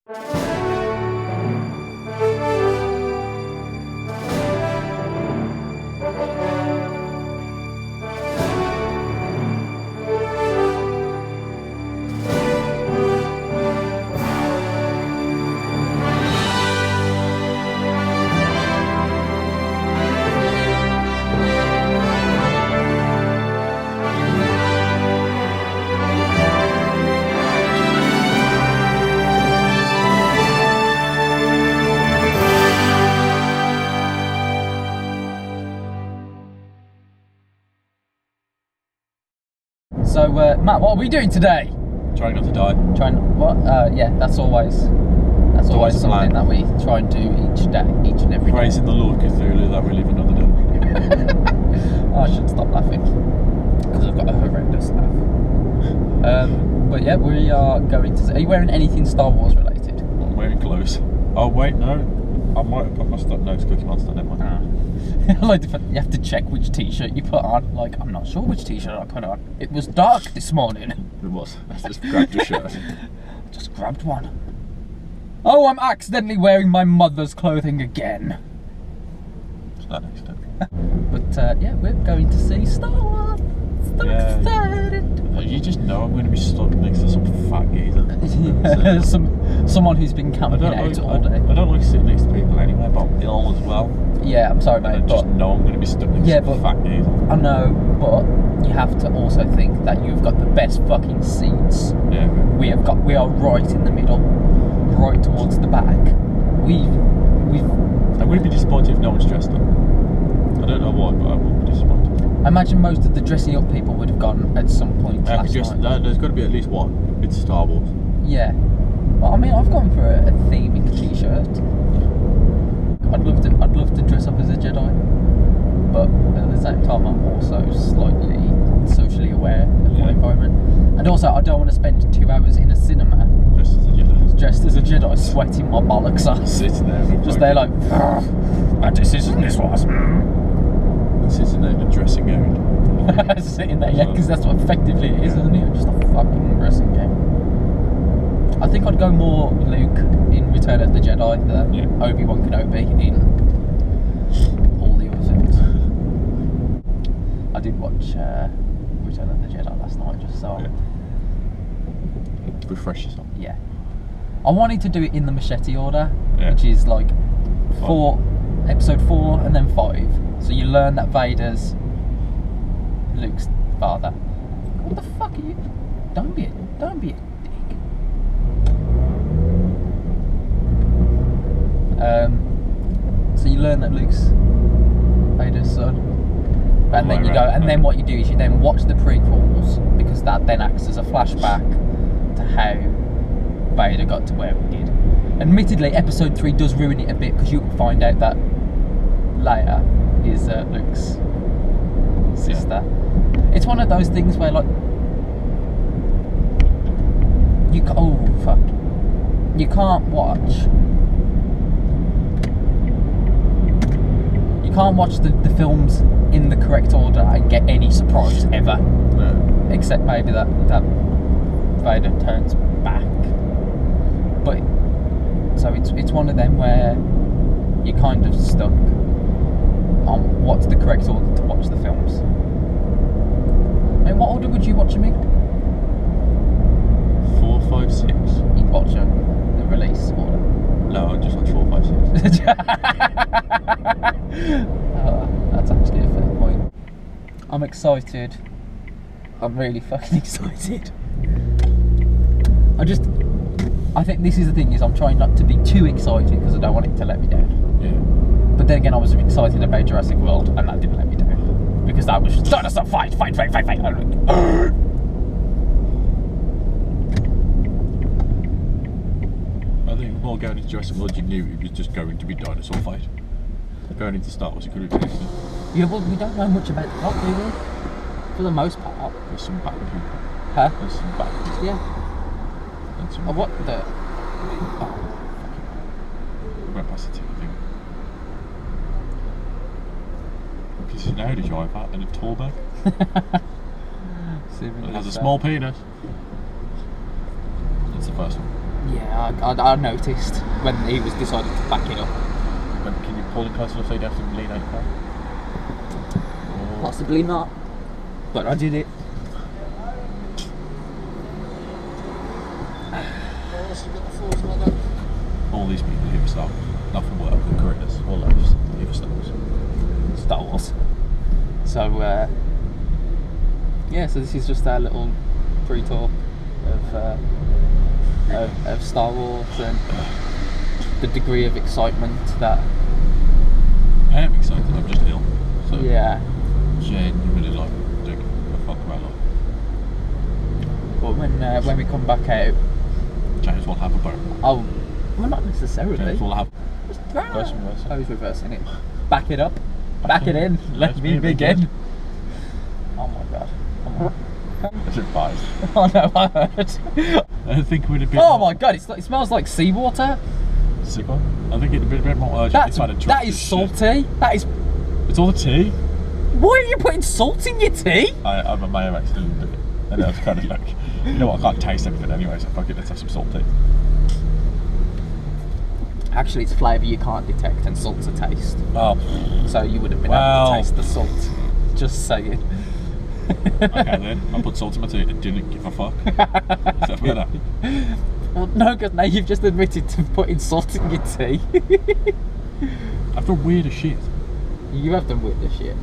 So, Matt, what are we doing today? Trying not to die. What? Yeah, that's always something plan. that we try and do each and every day. Praising the Lord Cthulhu that we live another day. I should stop laughing because I've got a horrendous laugh. But yeah, we are going to. Are you wearing anything Star Wars related? I'm wearing clothes. Oh wait, no. I might have put my stuff. No, it's Cookie Monster. Never mind. Like you have to check which t-shirt you put on. Like, I'm not sure which t-shirt I put on. It was dark this morning. It was. I just grabbed your shirt. Just grabbed one. Oh, I'm accidentally wearing my mother's clothing again. It's not an accident. But yeah, we're going to see Star Wars. So excited. You just know I'm going to be stuck next to some fat geezer. Someone who's been camping out all day. I don't like sitting next to people anyway, but I'm ill as well. Yeah, I'm sorry, mate. I just know I'm going to be stuck next to a fat geezer. I know, but you have to also think that you've got the best fucking seats. Yeah. We are right in the middle, right towards the back. I'm going to be disappointed if no one's dressed up. I don't know why, but I will be disappointed. I imagine most of the dressing up people would have gone at some point last night. There's got to be at least one. It's Star Wars. Yeah. Well, I mean, I've gone for a theming t-shirt. I'd love to dress up as a Jedi, but at the same time, I'm also slightly socially aware of my environment, and also I don't want to spend 2 hours in a cinema dressed as a Jedi, sweating my bollocks off, sitting there, just there like, my decision this was. Sitting there in a dressing gown. Sitting there, yeah, because that's what effectively it is, isn't it? Just a fucking dressing gown. I think I'd go more Luke in Return of the Jedi than Obi-Wan Kenobi in all the other films. I did watch Return of the Jedi last night just so refresh yourself. Yeah. I wanted to do it in the machete order, which is like episode 4 and then 5. So you learn that Vader's Luke's father. What the fuck are you? Don't be a dick. So you learn that Luke's Vader's son, and then you go, and then what you do is you then watch the prequels, because that then acts as a flashback to how Vader got to where he did. Admittedly, episode 3 does ruin it a bit, because you find out that Leia is Luke's sister. It's one of those things where, like, you can't watch the films in the correct order and get any surprise ever. No. Except maybe that Vader turns back. But so it's one of them where you're kind of stuck on what's the correct order to watch the films. I mean, what order would you watch them in? 4, 5, 6. You'd watch the release order. No, I just watch 4, 5, 6. That's actually a fair point. I'm excited. I'm really fucking excited. I think this is the thing, is I'm trying not to be too excited because I don't want it to let me down. Yeah. But then again, I was excited about Jurassic World and that didn't let me down. Because that was just dinosaur fight. I'm like, I think more going into Jurassic World, you knew it was just going to be dinosaur fight. Going into Star Wars, it could have been anything. Yeah, well, we don't know much about the plot, do we? For the most part. There's some bad people. Huh? There's some bad people. Yeah. And some What the? We went past the TV thing. Because it's an Audi driver and a tall bag. It has a small penis. That's the first one. Yeah, I noticed when he was decided to back it up. Can you pull it close enough so you don't have to lean out the car? Possibly not, but I did it. All these people here for Star Wars. Not for work, or careers, or lives. Here for Star Wars. Star Wars. So, yeah, so this is just our little pre-talk of Star Wars and the degree of excitement that... I am excited, I'm just ill. So Yeah. genuinely like doing a fuck about life. But when we come back out... James will have a boat. Oh, well, not necessarily. James will have... Reverse. reverse. I was reversing it. Back it up. Back it in. Let me begin. Oh my god. That's advice. Oh no, I heard. I think it would have been... Oh my god, it smells like seawater. Super. I think it'd be a bit more urgent. That is salty. That is... It's all the tea. Why are you putting salt in your tea? I may have accidentally did it. And I was kind of like, you know what, I can't taste everything anyway, so fuck it, let's have some salt tea. Actually, it's flavour you can't detect and salt's a taste. Oh. So you would have been able to taste the salt. Just saying. Okay then, I put salt in my tea and didn't give a fuck. Is that better? Well, no, because now you've just admitted to putting salt in your tea. I've done weird as shit. You have done weird as shit.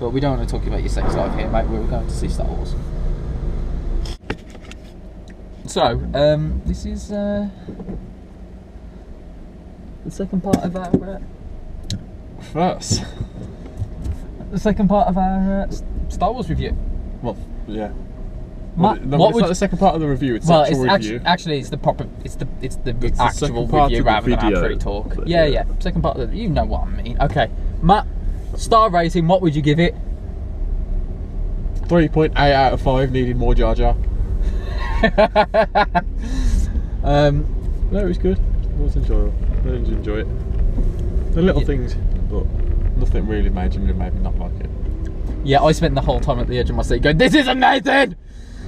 But we don't want to talk about your sex life here, mate. We're going to see Star Wars. So, this is the second part of our First? the second part of our Star Wars review. Well, yeah. Matt, No, what it's would not the second part of the review, it's well, actual it's review. actually it's the proper it's the the actual second part review of the rather than our video, pre-talk. but Yeah, yeah. yeah. Second part of the, you know what I mean. Okay, Matt, star rating. What would you give it? 3.8 out of 5, needed more Jar Jar. No, it was good. It was enjoyable. I did enjoy it. The little things, but nothing really major made me not like it. Yeah, I spent the whole time at the edge of my seat going, "This is amazing!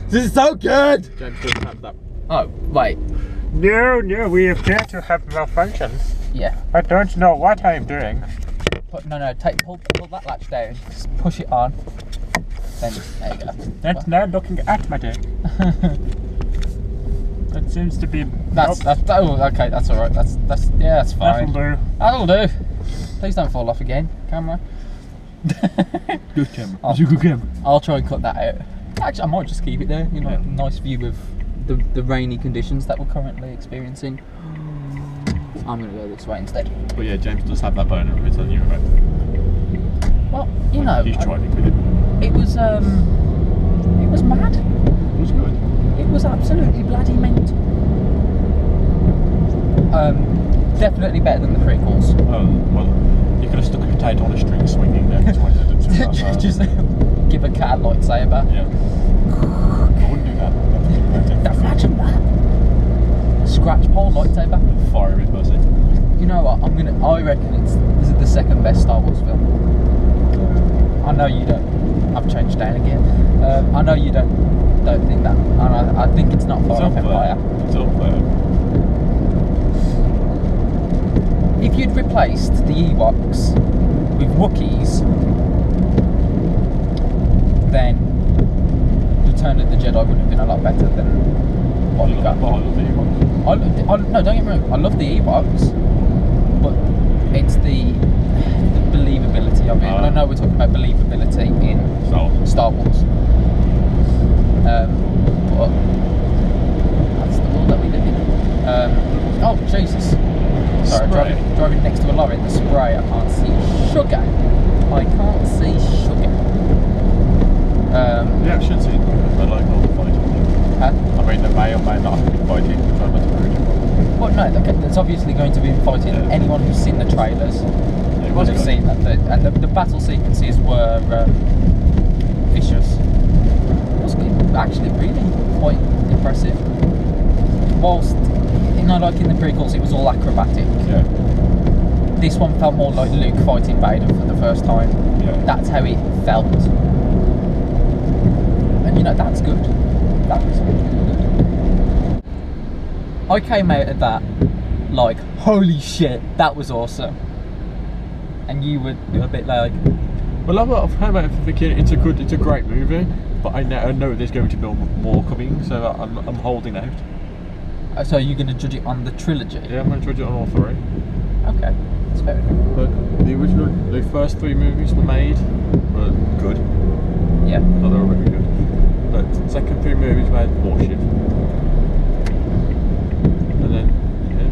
This is so good!" James doesn't have that. Oh, wait. No, we appear to have malfunction. Yeah. I don't know what I am doing. Pull that latch down. Just push it on. Then there you go. That's now looking at my dick. That seems to be... That's oh, okay. That's all right. That's fine. That'll do. That'll do. Please don't fall off again, camera. Good camera. Oh. It's a good camera. I'll try and cut that out. Actually, I might just keep it there. You know, Yeah. nice view of the rainy conditions that we're currently experiencing. I'm gonna go this way instead. But yeah, James does have that boner every time you're about. Well, you know, He's tried it with it. it was mad. It was good. It was absolutely bloody mint. Definitely better than the prequels. Oh, well, you could have stuck a potato on a string swinging there. That's why I didn't do that. Just give a cat a lightsaber. Yeah. I wouldn't do that. Imagine that. Scratch pole lightsaber. Fiery person. You know what? I reckon this is the second best Star Wars film. I know you don't. I've changed down again. I know you don't think that, and I think it's not far off Empire. It's up there. If you'd replaced the Ewoks with Wookiees, then Return of the Jedi would have been a lot better than what we got. I love the Ewoks. No, don't get me wrong. I love the Ewoks, but it's the believability of it. And I know we're talking about believability in Star Wars. But that's the world that we live in. Oh Jesus! Sorry, driving next to a lorry in the spray. I can't see sugar. I can't see sugar. Yeah, I should see it. I like all the fighting. Huh? I mean, they may or may not have been fighting, but I'm not worried. Well, no, there's obviously going to be fighting. Yeah. Anyone who's seen the trailers It would have good. seen that. And the battle sequences were vicious. It was actually really quite impressive. Whilst, like in the prequels, it was all acrobatic. Yeah. This one felt more like Luke fighting Vader for the first time. Yeah. That's how it felt. And that's good. That was really good. I I came out of that like, holy shit, that was awesome. And you were a bit like, well, I've come out thinking it's a great movie, but I know there's going to be more coming, so I'm holding out. so are you going to judge it on the trilogy? Yeah, I'm going to judge it on all three. Okay, that's fair enough. But the first three movies were made were good. Yeah. Oh, they were really good. But the second three movies made bullshit. And then, yeah.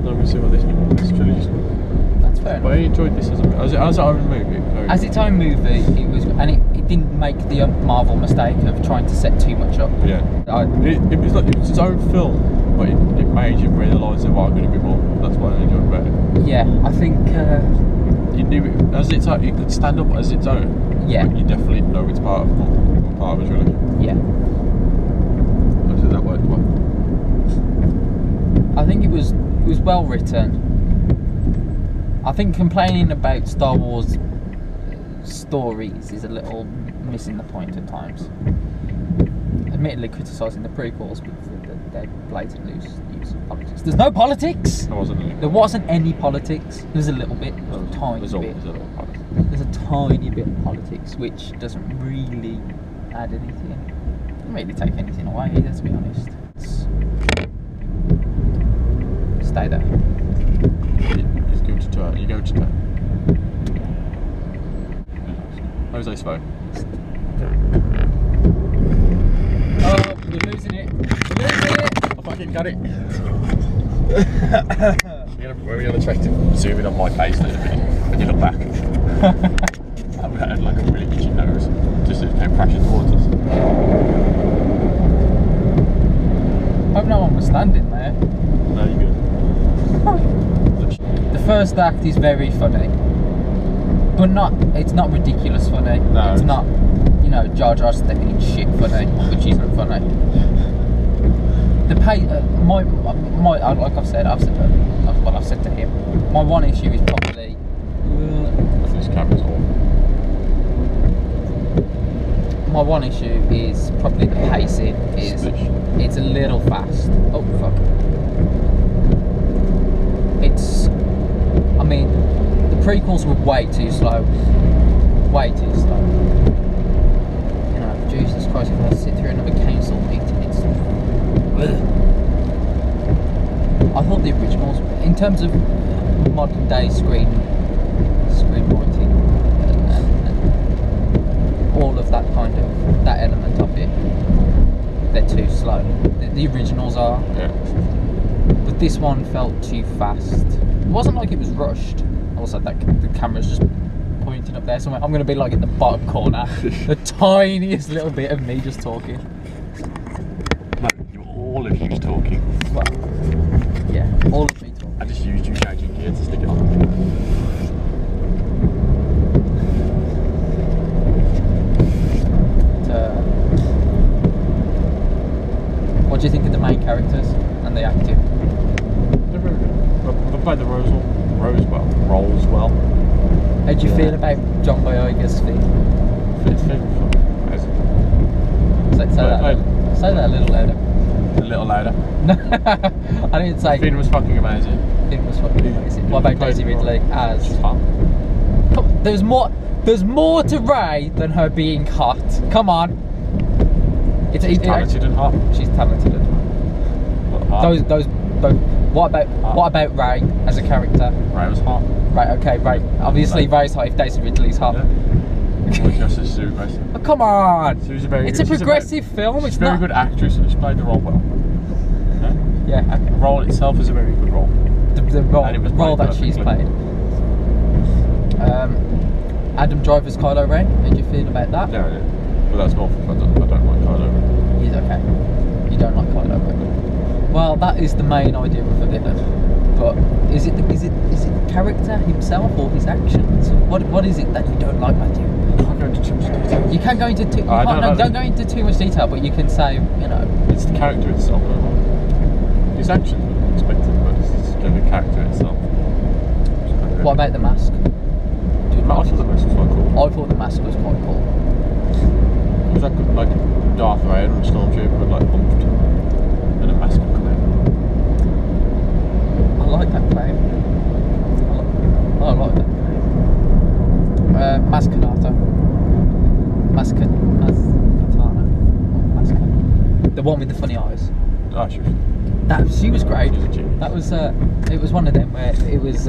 Now we see what this trilogy's like. That's fair But I enough. enjoyed this as its own movie. As its own movie, it was, and it didn't make the Marvel mistake of trying to set too much up. Yeah. It was its own film, but it made you realise there are going to be more. That's what I enjoyed about it. Yeah, I think. You knew it as its own. It could stand up as its own. Yeah. But you definitely know it's part of a trilogy. Yeah. I'd say that way. I think it was well written. I think complaining about Star Wars stories is a little missing the point at times. Admittedly criticising the prequels because they blatantly use politics. There's no politics! There wasn't any politics. There was a little bit. There's a tiny bit. There's a tiny bit of politics which doesn't really add anything. Doesn't really take anything away either, to be honest. Stay there. He's going to turn. You go to turn. Jose's phone. Oh, we're losing it. We're losing it! I fucking got it. We're going to try to zoom in on my face a little bit when you look back. I had like a really itchy nose just as it came crashing towards us. I hope no one was standing there. No, you're good. The first act is very funny, but it's not ridiculous funny. No, it's not, you know, Jar Jar stepping in shit funny, which isn't funny. The like I've said to him. My one issue is probably This camera's awful. my one issue is probably the pacing. It's a little fast. Oh fuck. I mean, the prequels were way too slow. Way too slow. You know, Jesus Christ, if I sit through another council meeting, it's... I thought the originals, in terms of modern day screenwriting and all of that kind of, that element of it, they're too slow. The originals are. Yeah. But this one felt too fast. It wasn't like it was rushed. Also, the camera's just pointing up there somewhere. I'm going to be like in the bottom corner. The tiniest little bit of me just talking. No, all of you's talking. Well, yeah, all of me talking. I just used you changing gear to stick it on. What do you think of the main characters and the acting? They're very good. They played the roles well. How do you feel about John Boyega's thing? Say that a little louder. A little louder. I didn't say. Finn was fucking amazing. Finn was fucking amazing. What about Daisy Ridley as? She's hot. There's more to Rey than her being hot. Come on. She's talented and hot. She's talented and hot. Those. What about Rey as a character? Rey was hot. Right. Okay. Right. Obviously, Rey's hot. If Daisy Ridley's hot. Yeah. Oh, come on. It's a progressive film. She's a very good actress and she played the role well. Yeah. Okay. The role itself is a very good role. The role that she's played. Adam Driver's Kylo Ren. How do you feel about that? Yeah. But that's more for fun. I don't like Kylo Ren. He's okay. You don't like Kylo Ren. Well, that is the main idea of a villain. But is it the character himself or his actions? What is it that you don't like about him? Can't go into too much detail. You can go into don't go into too much detail, but you can say, you know, it's the character itself. His actions were expected, but it's the character itself. What about the mask? Do you I thought the mask was quite cool. I thought the mask was quite cool. Was that good, like Darth Vader and Stormtrooper had like bumped and a mask would come out? I like that claim. I like that claim. Maskanata. Maskatana. The one with the funny eyes. Oh, she She was great. She was a genius. That was it was one of them where it was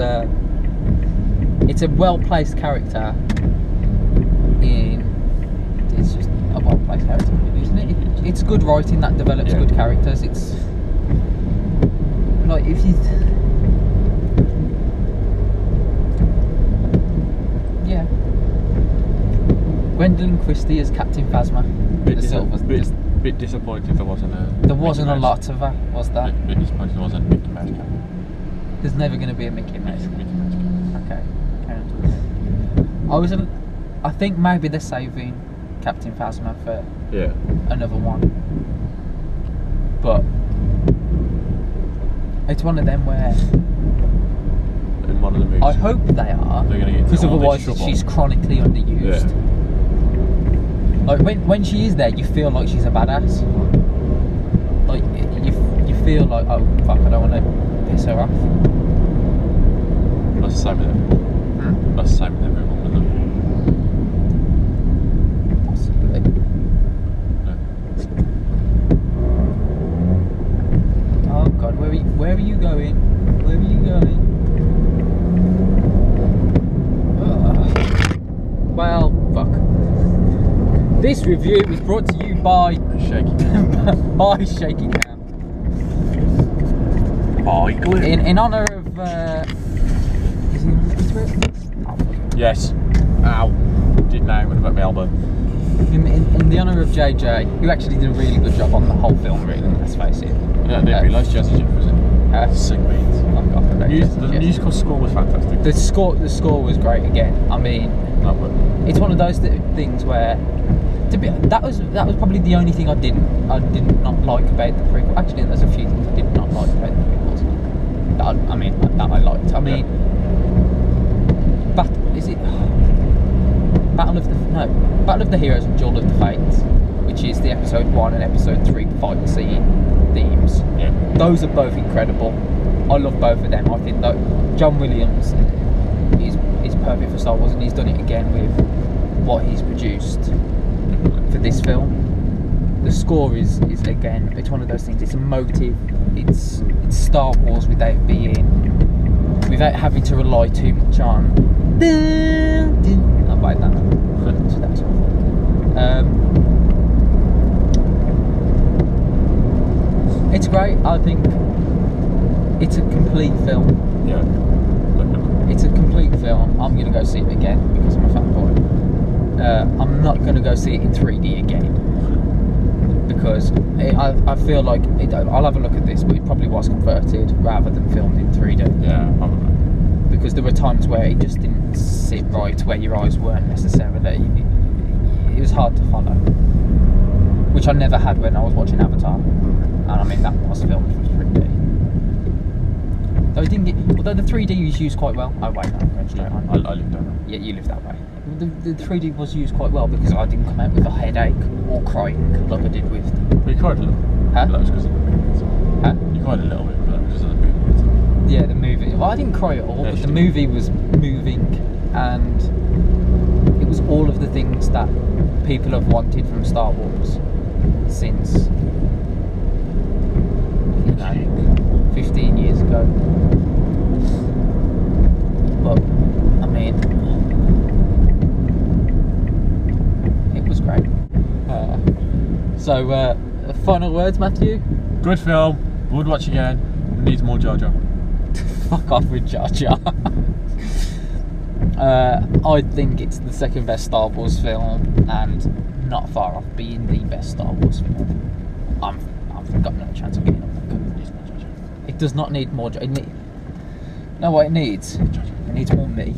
it's a well placed character it's just a well placed character, isn't it? It's good writing that develops good characters. It's like if you Gwendolyn Christie as Captain Phasma. Bit disappointed there wasn't a. There wasn't a lot of her, was there? Bit disappointed there wasn't a Mickey Mouse character. There's never going to be a Mickey Mouse. Mickey Mouse character. Okay. I think maybe they're saving Captain Phasma for another one. But it's one of them where In one of the movies. I hope they are, They're going to get because all this otherwise trouble. she's chronically underused. Like when she is there, you feel like she's a badass. Like you feel like, oh fuck, I don't want to piss her off. That's the same with them. That's the same with everyone, isn't Possibly. it? Oh god, where are you going? Where are you going? Well, fuck. This review was brought to you by Shaky. by Shaky Cam. Oh, you glue. In honour of is he into it? Yes. Ow. Did now when about my elbow. In the honour of JJ, who actually did a really good job on the whole film, really, let's face it. Yeah, I didn't realise Jazzy Jeff was in. Sick beats. The musical score was fantastic. The score was great again. I mean, it's one of those things where that was probably the only thing I did not like about the prequel. Actually, there's a few things I did not like about the prequels that I liked. I mean, Battle of the Heroes and Duel of the Fates, which is the episode 1 and episode 3 fight scene themes. Yeah. Those are both incredible. I love both of them. I think that John Williams is perfect for Star Wars, and he's done it again with what he's produced for this film. The score is again, it's one of those things. It's emotive. It's Star Wars without having to rely too much on. I'll buy that. So that's it's great. I think it's a complete film. Yeah. It's a complete film. I'm going to go see it again because I'm a fanboy. I'm not going to go see it in 3D again because I feel like I'll have a look at this, but it probably was converted rather than filmed in 3D. Yeah, probably. Because there were times where it just didn't sit right, where your eyes weren't necessarily. It was hard to follow, which I never had when I was watching Avatar, and I mean that was filmed for 3D. Though it didn't get, although the 3D was used quite well. Oh wait, no, I'm going straight on. I lived that way. Yeah, you lived that way. The 3D was used quite well because I didn't come out with a headache or crying like I did with. But you cried a little. Huh? That was because of the big bits. Huh? You cried a little bit, but that was because of the big bits. Yeah, the movie. Well, I didn't cry at all, Yeah, but the did. movie was moving, and it was all of the things that people have wanted from Star Wars since 15 years ago. But I mean, it was great. So, final words, Matthew. Good film. Would watch again. Needs more Jar Jar. Fuck off with Jar Jar. I think it's the second best Star Wars film, and not far off being the best Star Wars film. I've got no chance of getting up that good. It does not need more Jar Jar. Know what it needs? It needs more me.